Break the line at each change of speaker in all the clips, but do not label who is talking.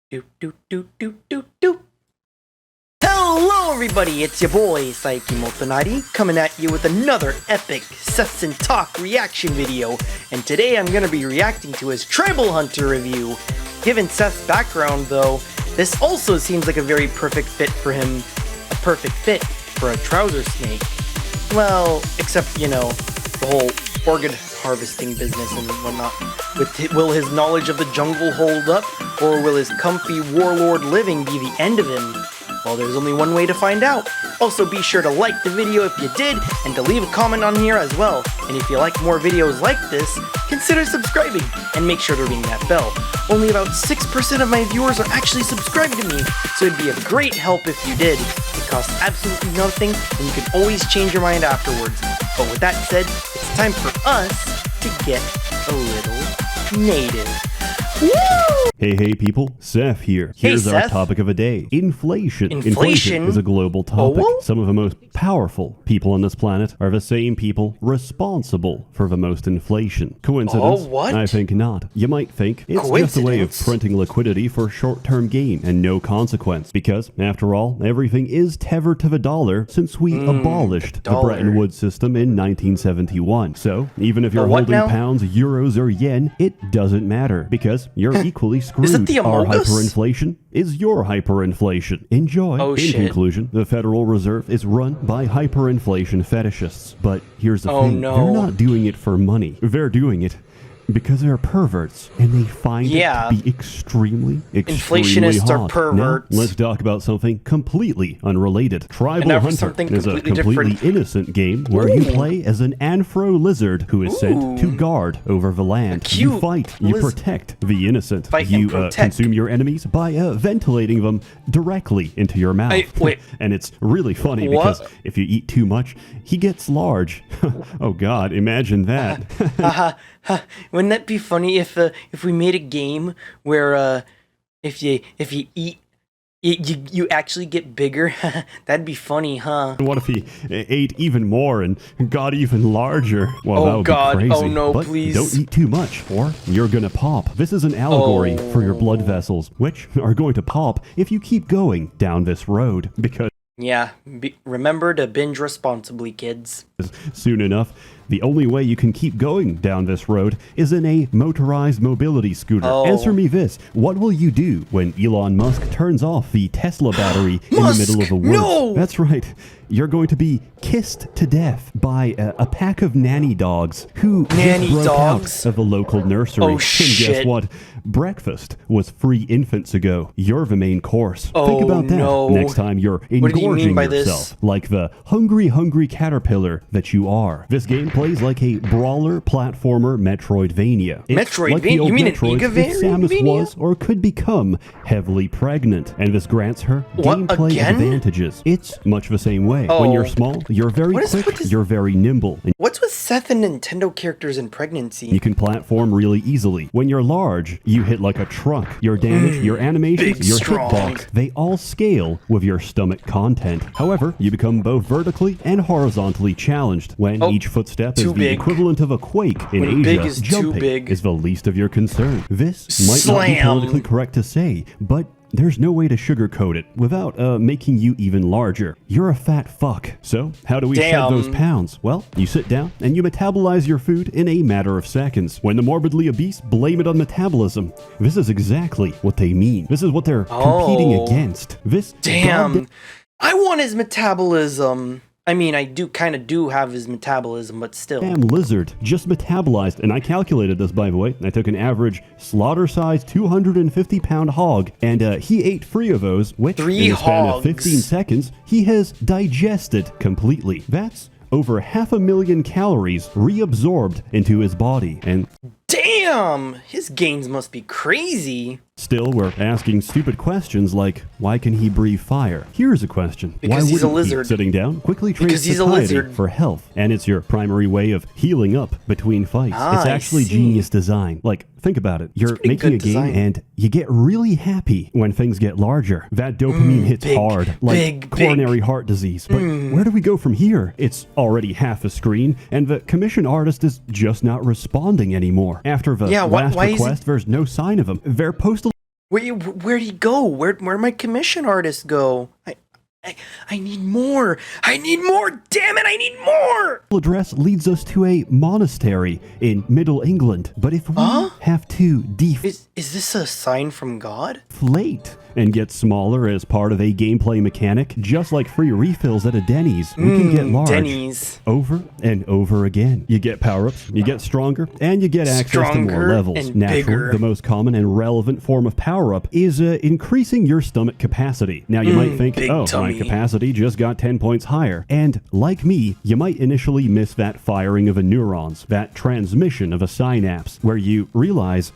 Do do do do do do. Hello everybody, it's your boy SsethTzeentach coming at you with another epic SsethTzeentach reaction video, and today I'm gonna be reacting to his Tribal Hunter review. Given Seth's background though, this also seems like a very perfect fit for him, a perfect fit for a trouser snake. Well, except, you know, the whole orchid harvesting business and whatnot. Will his knowledge of the jungle hold up, or will his comfy warlord living be the end of him? Well, there's only one way to find out. Also, be sure to like the video if you did, and to leave a comment on here as well. And if you like more videos like this, consider subscribing, and make sure to ring that bell. Only about 6% of my viewers are actually subscribed to me, so it'd be a great help if you did. It costs absolutely nothing, and you can always change your mind afterwards. But with that said, it's time for us to get a little native. Woo!
Hey people, Seth here. Here's our topic of the day. Inflation. Inflation is a global topic.
Oh?
Some of the most powerful people on this planet are the same people responsible for the most inflation. Coincidence?
Oh, what?
I think not. You might think it's just a way of printing liquidity for short-term gain and no consequence. Because, after all, everything is tethered to the dollar since we abolished the Bretton Woods system in 1971. So, even if you're holding pounds, euros, or yen, it doesn't matter. Because you're equally screwed.
Is it the
Our
Among Us?
hyperinflation is your hyperinflation. Enjoy.
Oh,
In conclusion, the Federal Reserve is run by hyperinflation fetishists. But here's the thing.
No.
They're not doing it for money. They're doing it because they're perverts, and they find it to be extremely
Inflationists
hot.
are perverts.
Now, let's talk about something completely unrelated. Tribal Hunter is a completely innocent game where you play as an Anthro lizard who is sent to guard over the land. You fight, you protect the innocent. You consume your enemies by ventilating them directly into your mouth. And it's really funny because if you eat too much, he gets large. Oh God, imagine that.
Wouldn't that be funny if we made a game where if you eat you actually get bigger? That'd be funny, huh?
What if he ate even more and got even larger? Well, that would be crazy.
Oh no,
but
please.
Don't eat too much or you're gonna pop. This is an allegory for your blood vessels, which are going to pop if you keep going down this road. Because
remember to binge responsibly, kids.
Soon enough, the only way you can keep going down this road is in a motorized mobility scooter. Answer me this. What will you do when Elon Musk turns off the Tesla battery in the middle of the woods?
No!
That's right. You're going to be kissed to death by a pack of nanny dogs who just broke out of a local nursery. And guess what? Breakfast was free infants ago. You're the main course. Think about that next time you're engorging yourself like the hungry caterpillar that you are. This game plays like a brawler platformer Metroidvania. It's like the old Metroid if Samus was or could become heavily pregnant, and this grants her gameplay advantages. It's much the same way. When you're small, you're very quick, you're very nimble.
What's with Seth and Nintendo characters in pregnancy?
You can platform really easily. When you're large, you hit like a truck. Your damage, your animations, your hitbox, they all scale with your stomach content. However, you become both vertically and horizontally challenged when each footstep is the equivalent of a quake in Asia. Jumping is the least of your concern. This might not be politically correct to say, but there's no way to sugarcoat it without making you even larger. You're a fat fuck. So, how do we shed those pounds? Well, you sit down and you metabolize your food in a matter of seconds. When the morbidly obese blame it on metabolism, this is exactly what they mean. This is what they're competing against. This
I want his metabolism. I mean, I kind of do have his metabolism, but still.
Damn lizard just metabolized, and I calculated this, by the way. I took an average slaughter-sized 250-pound hog, and he ate 3 of those, which in the span of 15 seconds, he has digested completely. That's over 500,000 calories reabsorbed into his body, and
damn, his gains must be crazy.
Still, we're asking stupid questions like, why can he breathe fire? Here's a question.
Because he's a lizard.
Sitting down quickly trains satiety for health, and it's your primary way of healing up between fights. It's actually genius design. Like, think about it. You're making a game, and you get really happy when things get larger. That dopamine hits hard, like coronary heart disease. But where do we go from here? It's already half a screen, and the commission artist is just not responding anymore. After the last request, there's no sign of him. They're postal
Where'd he go? Where'd my commission artist go? I need more. I need more. Damn it, I need more.
Address leads us to a monastery in Middle England. But if we have to
Is this a sign from God?
deflate and get smaller as part of a gameplay mechanic, just like free refills at a Denny's, we can get large
Denny's.
over and over again. You get power-ups, you get stronger, and you get access to more levels.
And
Naturally,
bigger.
the most common and relevant form of power-up is increasing your stomach capacity. Now, you might think,
big
oh,
tummy.
my capacity just got 10 points higher. And like me, you might initially miss that firing of a neurons, that transmission of a synapse, where you realize,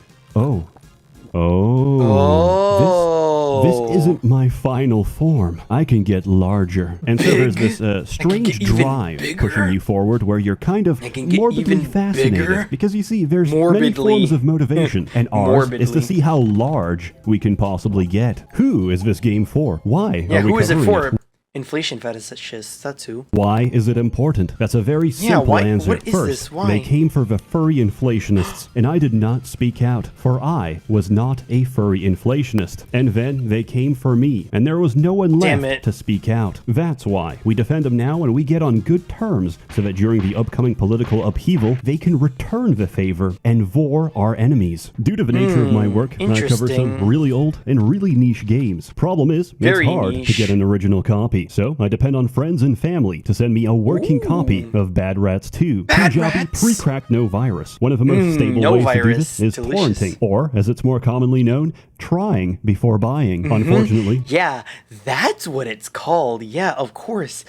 this isn't my final form. I can get larger. And so there's this strange drive pushing you forward where you're kind of morbidly fascinated. Because you see, there's many forms of motivation, and ours is to see how large we can possibly get. Who is this game for? Why are we
who is it
covering
for? Inflation fetishists, that's who.
Why is it important? That's a very simple answer.
What is
First,
this? Why?
they came for the furry inflationists, and I did not speak out, for I was not a furry inflationist. And then they came for me, and there was no one left to speak out. That's why. We defend them now, and we get on good terms, so that during the upcoming political upheaval, they can return the favor and vor our enemies. Due to the nature of my work, I cover some really old and really niche games. Problem is, it's hard to get an original copy. So I depend on friends and family to send me a working copy of Bad Rats 2. Punjabi pre-cracked no virus. One of the most stable ways to do this is torrenting, or as it's more commonly known, trying before buying. Unfortunately.
Yeah, that's what it's called. Yeah, of course.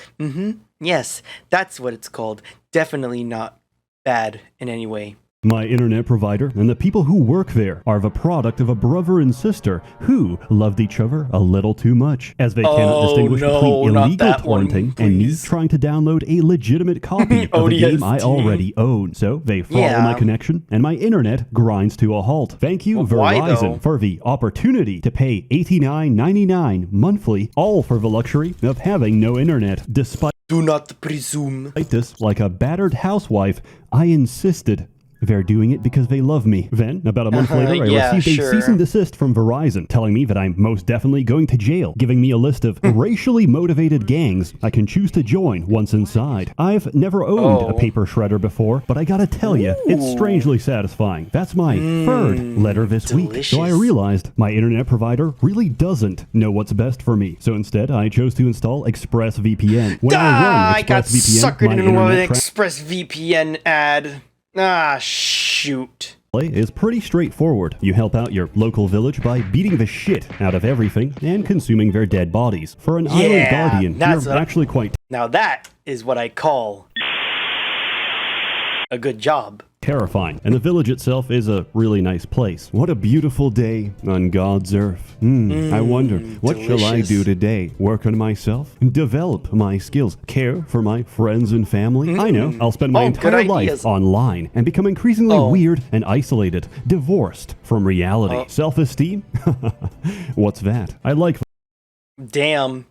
Yes, that's what it's called. Definitely not bad in any way.
My internet provider and the people who work there are the product of a brother and sister who loved each other a little too much, as they cannot distinguish between illegal torrenting and me trying to download a legitimate copy of the game I already own. So they throttle my connection, and my internet grinds to a halt. Thank you, Verizon, for the opportunity to pay $89.99 monthly, all for the luxury of having no internet. Despite
Do not presume.
this, like a battered housewife, I insisted. They're doing it because they love me. Then, about a month later, I received a cease and desist from Verizon, telling me that I'm most definitely going to jail, giving me a list of racially motivated gangs I can choose to join once inside. I've never owned a paper shredder before, but I gotta tell you, it's strangely satisfying. That's my third letter this week. So I realized my internet provider really doesn't know what's best for me. So instead, I chose to install ExpressVPN. When
I got suckered into an ExpressVPN ad. Ah, shoot.
Is pretty straightforward. You help out your local village by beating the shit out of everything and consuming their dead bodies. For an island guardian, you're actually quite...
Now that is what I call a good job.
Terrifying. And the village itself is a really nice place. What a beautiful day on God's earth. I wonder, what shall I do today? Work on myself? Develop my skills? Care for my friends and family? I know. I'll spend my entire life online and become increasingly weird and isolated, divorced from reality. Self-esteem? What's that? I like...
Damn.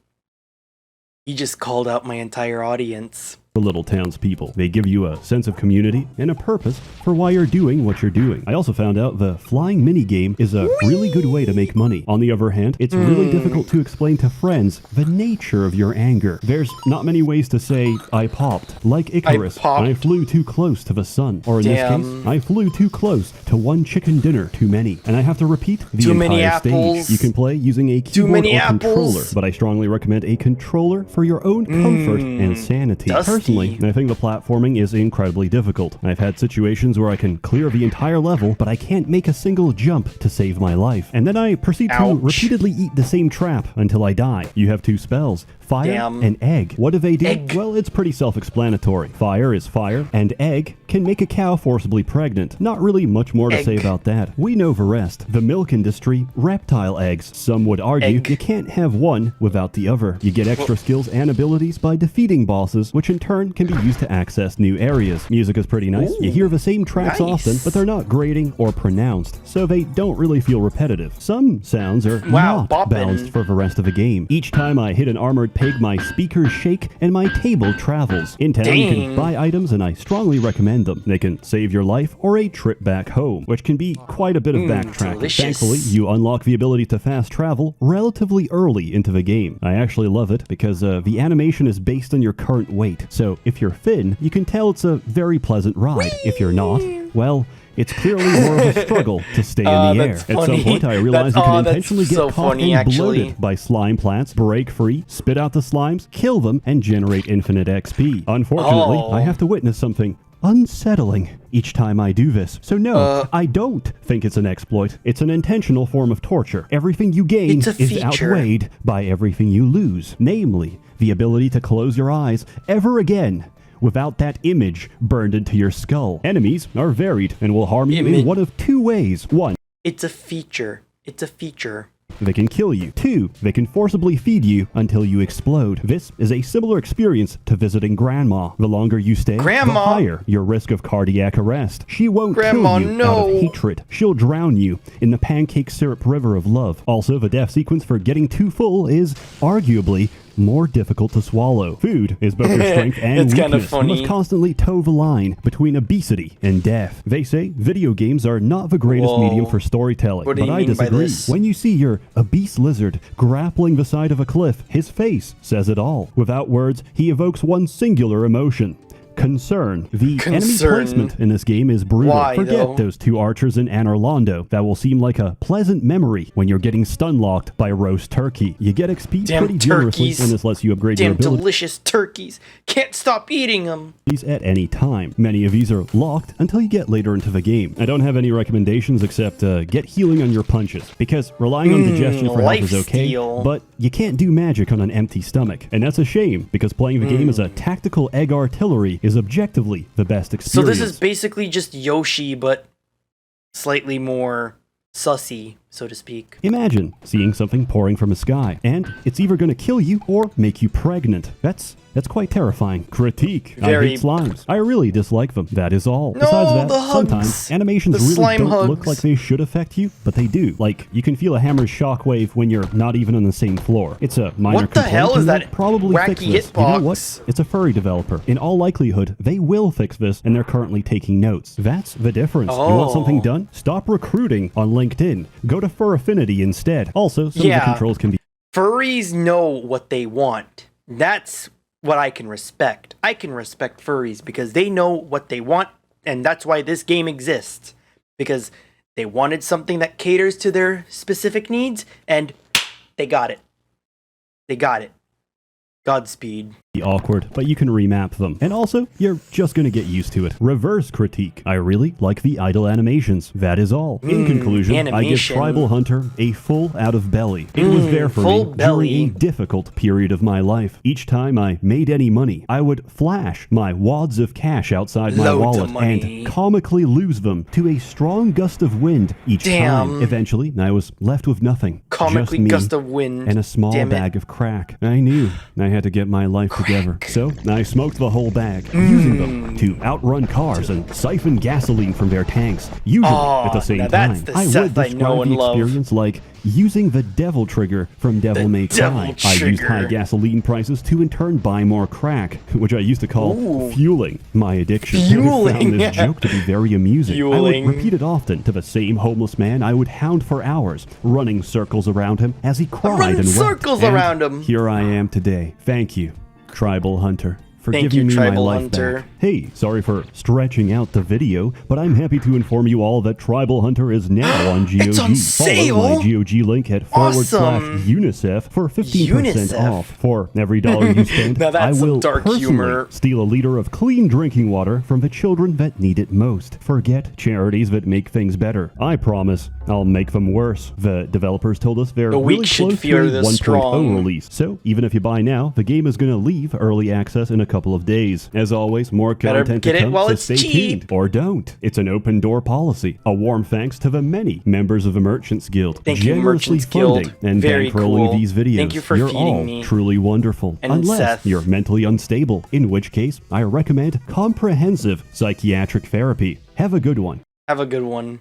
You just called out my entire audience.
The little townspeople. They give you a sense of community and a purpose for why you're doing what you're doing. I also found out the flying minigame is a really good way to make money. On the other hand, it's really difficult to explain to friends the nature of your anger. There's not many ways to say, I popped. Like Icarus, I flew too close to the sun. Or in this case, I flew too close to one chicken dinner too many. And I have to repeat the entire stage. You can play using a keyboard or controller, but I strongly recommend a controller for your own comfort and sanity. Personally, I think the platforming is incredibly difficult. I've had situations where I can clear the entire level, but I can't make a single jump to save my life. And then I proceed to repeatedly eat the same trap until I die. You have two spells. Fire and egg. What do they do? Well, it's pretty self-explanatory. Fire is fire, and egg can make a cow forcibly pregnant. Not really much more to say about that. We know the rest. The milk industry, reptile eggs. Some would argue you can't have one without the other. You get extra skills and abilities by defeating bosses, which in turn turn can be used to access new areas. Music is pretty nice. You hear the same tracks often, but they're not grating or pronounced, so they don't really feel repetitive. Some sounds are not balanced for the rest of the game. Each time I hit an armored pig, my speakers shake and my table travels. In town, you can buy items, and I strongly recommend them. They can save your life or a trip back home, which can be quite a bit of backtracking.
Delicious.
Thankfully, you unlock the ability to fast travel relatively early into the game. I actually love it because the animation is based on your current weight. So if you're thin, you can tell it's a very pleasant ride. If you're not, well, it's clearly more of a struggle to stay in the air. At some point, I realized you can intentionally get caught and bloated by slime plants, break free, spit out the slimes, kill them, and generate infinite XP. Unfortunately, I have to witness something unsettling each time I do this. So no, I don't think it's an exploit. It's an intentional form of torture. Everything you gain is outweighed by everything you lose, namely the ability to close your eyes ever again without that image burned into your skull. Enemies are varied and will harm you in one of two ways. One,
it's a feature. It's a feature.
They can kill you. 2, they can forcibly feed you until you explode. This is a similar experience to visiting Grandma. The longer you stay, the higher your risk of cardiac arrest. She won't kill you out of hatred. She'll drown you in the pancake syrup river of love. Also, the death sequence for getting too full is arguably more difficult to swallow. Food is both your strength and weakness. You must constantly toe the line between obesity and death. They say video games are not the greatest medium for storytelling, but I disagree. When you see your obese lizard grappling the side of a cliff, his face says it all. Without words, he evokes one singular emotion: concern. The enemy placement in this game is brutal. Forget those 2 archers in Anor Londo. That will seem like a pleasant memory when you're getting stun-locked by roast turkey. You get XP pretty generously, and this lets you upgrade your ability.
Delicious turkeys. Can't stop eating them.
At any time. Many of these are locked until you get later into the game. I don't have any recommendations except get healing on your punches, because relying on digestion for health is okay, but you can't do magic on an empty stomach. And that's a shame, because playing the game as a tactical egg artillery is objectively the best experience.
So this is basically just Yoshi, but slightly more sussy, so to speak.
Imagine seeing something pouring from the sky, and it's either going to kill you or make you pregnant. That's quite terrifying. Critique. I hate slimes. I really dislike them. That is all. Besides that, sometimes animations really don't look like they should affect you, but they do. Like, you can feel a hammer's shockwave when you're not even on the same floor. It's a minor complaint. What the hell is that
probably wacky hitbox?
You know what? It's a furry developer. In all likelihood, they will fix this, and they're currently taking notes. That's the difference. You want something done? Stop recruiting on LinkedIn. Go to Fur Affinity instead. Also, some of the controls can be...
Furries know what they want. That's what I can respect. I can respect furries because they know what they want, and that's why this game exists. Because they wanted something that caters to their specific needs, and they got it. They got it. Godspeed.
Awkward, but you can remap them. And also, you're just gonna get used to it. Reverse critique. I really like the idle animations. That is all. In conclusion, I give Tribal Hunter a full out of belly. It was there for me during a difficult period of my life. Each time I made any money, I would flash my wads of cash outside my wallet and comically lose them to a strong gust of wind each time. Eventually, I was left with nothing. Comically gust of wind. And a small bag of crack. I knew I had to get my life together. So I smoked the whole bag, using them to outrun cars and siphon gasoline from their tanks, usually at the same time. I would describe the experience like using the devil trigger from Devil May Cry. I used high gasoline prices to in turn buy more crack, which I used to call fueling my addiction. I found this joke to be very amusing. I would repeat it often to the same homeless man I would hound for hours, running circles around him as he cried and wept. And here I am today. Thank you, Tribal Hunter, for giving me my life back. Hey, sorry for stretching out the video, but I'm happy to inform you all that Tribal Hunter is now on GOG.
It's on sale!
Follow my GOG link at /UNICEF for 15% off. For every dollar you spend, I will personally steal a liter of clean drinking water from the children that need it most. Forget charities that make things better. I promise I'll make them worse. The developers told us they're really close to a 1.0 release, so even if you buy now, the game is going to leave early access in a couple of days. As always, more more
Better
content
get
to
it
come,
while
so
it's
stay
cheap.
tuned. Or don't. It's an open door policy. A warm thanks to the many members of the Merchants Guild.
Thank you,
generously
Merchants
funding
Guild.
and
Very
bankrolling
cool.
these videos.
Thank you for
You're
feeding
all
me.
truly wonderful.
And
Unless
Seth.
you're mentally unstable, in which case I recommend comprehensive psychiatric therapy. Have a good one.
Have a good one.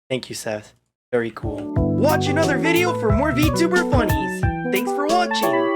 Thank you, Seth. Very cool. Watch another video for more VTuber funnies. Thanks for watching.